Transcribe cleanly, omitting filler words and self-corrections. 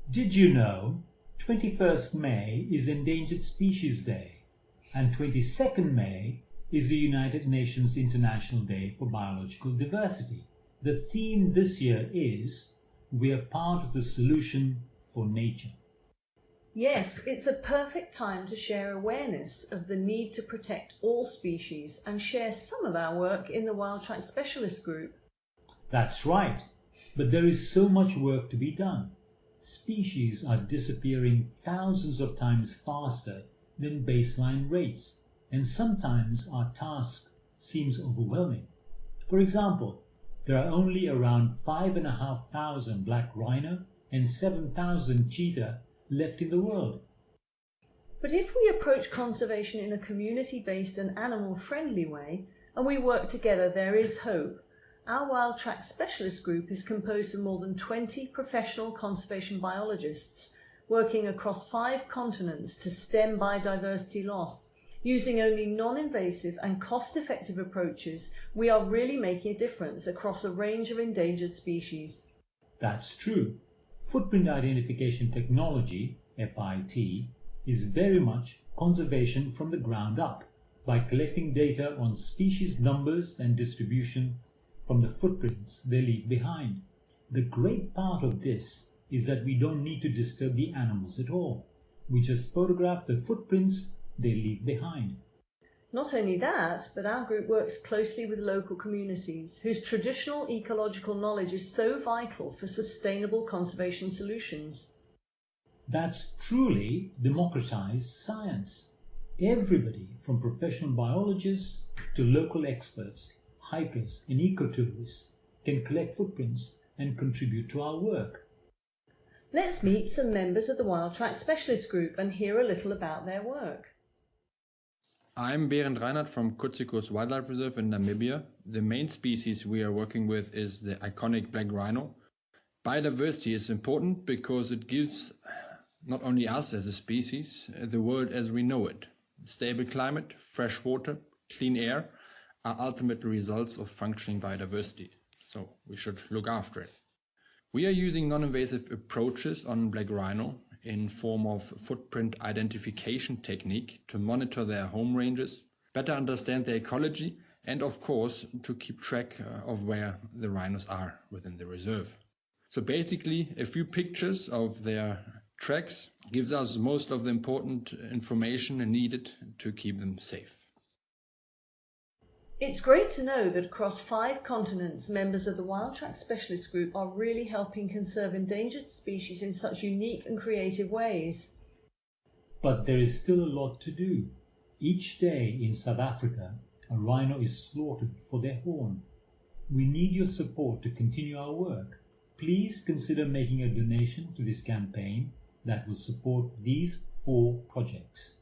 Did you know 21st May is Endangered Species Day and 22nd May is the United Nations International Day for Biological Diversity? The theme this year is "We are part of the solution for nature." Yes, it's a perfect time to share awareness of the need to protect all species and share some of our work in the WildTrack Specialist Group. That's right, but there is so much work to be done. Species are disappearing thousands of times faster than baseline rates, and sometimes our task seems overwhelming. For example, there are only around 5,500 black rhino and 7,000 cheetah left in the world. But if we approach conservation in a community-based and animal-friendly way, and we work together, there is hope. Our WildTrack Specialist Group is composed of more than 20 professional conservation biologists working across 5 continents to stem biodiversity loss. Using only non-invasive and cost-effective approaches, we are really making a difference across a range of endangered species. That's true. Footprint identification technology, FIT, is very much conservation from the ground up by collecting data on species numbers and distribution from the footprints they leave behind. The great part of this is that we don't need to disturb the animals at all. We just photograph the footprints they leave behind. Not only that, but our group works closely with local communities whose traditional ecological knowledge is so vital for sustainable conservation solutions. That's truly democratized science. Everybody from professional biologists to local experts, hikers and ecotourists can collect footprints and contribute to our work. Let's meet some members of the WildTrack Specialist Group and hear a little about their work. I'm Berend Reinhardt from Kutsikos Wildlife Reserve in Namibia. The main species we are working with is the iconic black rhino. Biodiversity is important because it gives not only us as a species, the world as we know it. Stable climate, fresh water, clean air are ultimate results of functioning biodiversity, so we should look after it. We are using non-invasive approaches on black rhino in form of footprint identification technique to monitor their home ranges, better understand their ecology, and of course to keep track of where the rhinos are within the reserve. So basically a few pictures of their tracks gives us most of the important information needed to keep them safe. It's great to know that across 5 continents, members of the WildTrack Specialist Group are really helping conserve endangered species in such unique and creative ways. But there is still a lot to do. Each day in South Africa, a rhino is slaughtered for their horn. We need your support to continue our work. Please consider making a donation to this campaign that will support these 4 projects.